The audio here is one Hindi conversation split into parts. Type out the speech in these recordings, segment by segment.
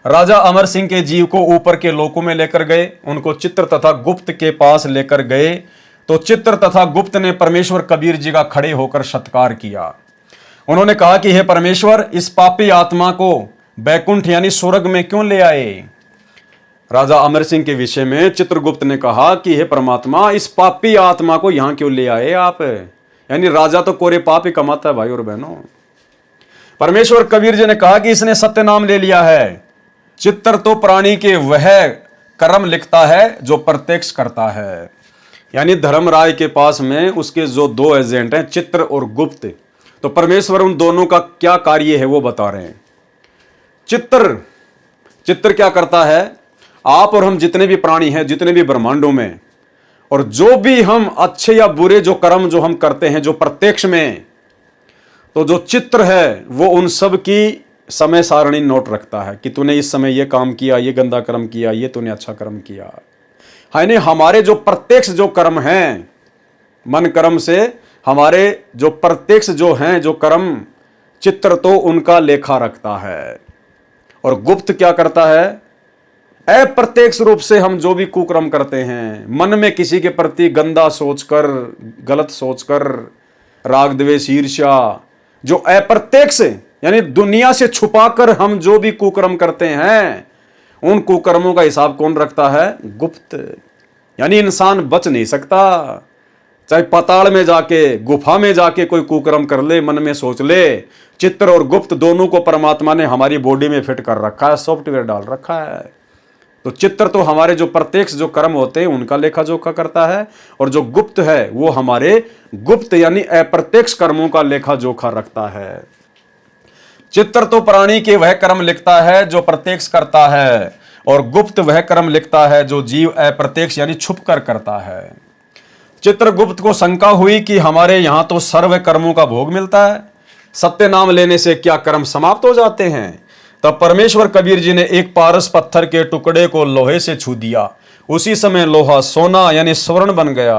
राजा अमर सिंह के जीव को ऊपर के लोकों में लेकर गए, उनको चित्र तथा गुप्त के पास लेकर गए तो चित्र तथा गुप्त ने परमेश्वर कबीर जी का खड़े होकर सत्कार किया। उन्होंने कहा कि हे परमेश्वर, इस पापी आत्मा को बैकुंठ यानी स्वर्ग में क्यों ले आए। राजा अमर सिंह के विषय में चित्रगुप्त ने कहा कि हे परमात्मा, इस पापी आत्मा को यहां क्यों ले आए आप। यानी राजा तो कोरे पाप ही कमाता है भाई और बहनों। परमेश्वर कबीर जी ने कहा कि इसने सत्य नाम ले लिया है। चित्र तो प्राणी के वह कर्म लिखता है जो प्रत्यक्ष करता है। यानी धर्मराय के पास में उसके जो दो एजेंट हैं, चित्र और गुप्त, तो परमेश्वर उन दोनों का क्या कार्य है वो बता रहे हैं। चित्र क्या करता है, आप और हम जितने भी प्राणी हैं, जितने भी ब्रह्मांडों में, और जो भी हम अच्छे या बुरे जो कर्म जो हम करते हैं जो प्रत्यक्ष में, तो जो चित्र है वो उन सब की समय सारणी नोट रखता है कि तूने इस समय ये काम किया, ये गंदा कर्म किया, ये तूने अच्छा कर्म किया। यानी हमारे जो प्रत्यक्ष जो कर्म हैं, मन कर्म से हमारे जो प्रत्यक्ष जो हैं जो कर्म, चित्र तो उनका लेखा रखता है। और गुप्त क्या करता है, अप्रत्यक्ष रूप से हम जो भी कुकर्म करते हैं, मन में किसी के प्रति गंदा सोचकर, गलत सोचकर, राग द्वेष ईर्ष्या, जो अप्रत्यक्ष यानी दुनिया से छुपाकर हम जो भी कुकर्म करते हैं, उन कुकर्मों का हिसाब कौन रखता है, गुप्त। यानी इंसान बच नहीं सकता, चाहे पाताल में जाके, गुफा में जाके कोई कुकर्म कर ले, मन में सोच ले, चित्र और गुप्त दोनों को परमात्मा ने हमारी बॉडी में फिट कर रखा है, सॉफ्टवेयर डाल रखा है। तो चित्र तो हमारे जो प्रत्यक्ष जो कर्म होते हैं उनका लेखा जोखा करता है, और जो गुप्त है वो हमारे गुप्त यानी अप्रत्यक्ष कर्मों का लेखा जोखा रखता है। चित्र तो प्राणी के वह कर्म लिखता है जो प्रत्यक्ष करता है, और गुप्त वह कर्म लिखता है जो जीव अप्रत्यक्ष यानी छुप कर करता है। चित्रगुप्त को शंका हुई कि हमारे यहां तो सर्व कर्मों का भोग मिलता है, सत्य नाम लेने से क्या कर्म समाप्त हो जाते हैं। तब परमेश्वर कबीर जी ने एक पारस पत्थर के टुकड़े को लोहे से छू दिया, उसी समय लोहा सोना यानी स्वर्ण बन गया।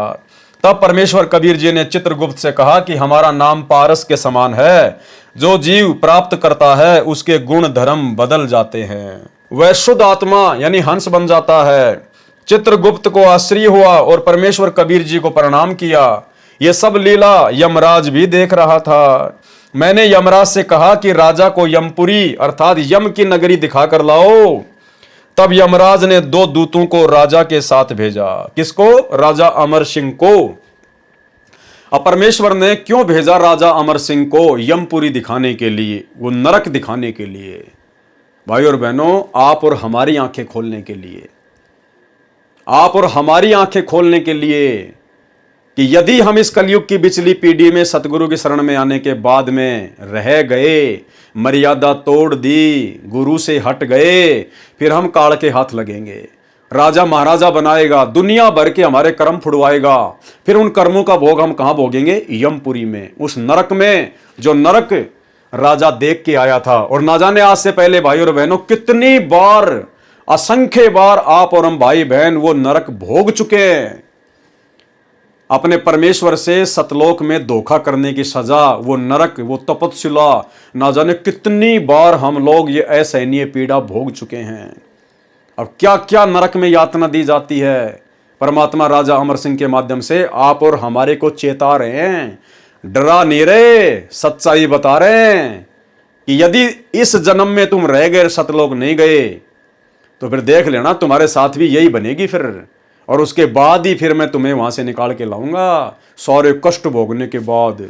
तब परमेश्वर कबीर जी ने चित्रगुप्त से कहा कि हमारा नाम पारस के समान है, जो जीव प्राप्त करता है उसके गुण धर्म बदल जाते हैं, वह शुद्ध आत्मा यानी हंस बन जाता है। चित्रगुप्त को आश्चर्य हुआ और परमेश्वर कबीर जी को प्रणाम किया। यह सब लीला यमराज भी देख रहा था। मैंने यमराज से कहा कि राजा को यमपुरी अर्थात यम की नगरी दिखाकर लाओ। तब यमराज ने दो दूतों को राजा के साथ भेजा। किसको? राजा अमर सिंह को। अब परमेश्वर ने क्यों भेजा राजा अमर सिंह को यमपुरी दिखाने के लिए, वो नरक दिखाने के लिए। भाई और बहनों, आप और हमारी आंखें खोलने के लिए, आप और हमारी आंखें खोलने के लिए कि यदि हम इस कलयुग की बिचली पीढ़ी में सतगुरु की शरण में आने के बाद में रह गए, मर्यादा तोड़ दी, गुरु से हट गए, फिर हम काल के हाथ लगेंगे। राजा महाराजा बनाएगा, दुनिया भर के हमारे कर्म फुड़वाएगा, फिर उन कर्मों का भोग हम कहां भोगेंगे? यमपुरी में, उस नरक में जो नरक राजा देख के आया था। और ना जाने आज से पहले भाई और बहनों कितनी बार, असंख्य बार आप और हम भाई बहन वो नरक भोग चुके हैं। अपने परमेश्वर से सतलोक में धोखा करने की सजा, वो नरक, वो तपस्या, ना जाने कितनी बार हम लोग ये असहनीय पीड़ा भोग चुके हैं। अब क्या क्या नरक में यातना दी जाती है। परमात्मा राजा अमर सिंह के माध्यम से आप और हमारे को चेता रहे हैं, डरा नहीं रहे, सच्चाई बता रहे हैं कि यदि इस जन्म में तुम रह गए, सतलोक नहीं गए, तो फिर देख लेना तुम्हारे साथ भी यही बनेगी फिर। और उसके बाद ही फिर मैं तुम्हें वहां से निकाल के लाऊंगा, सारे कष्ट भोगने के बाद।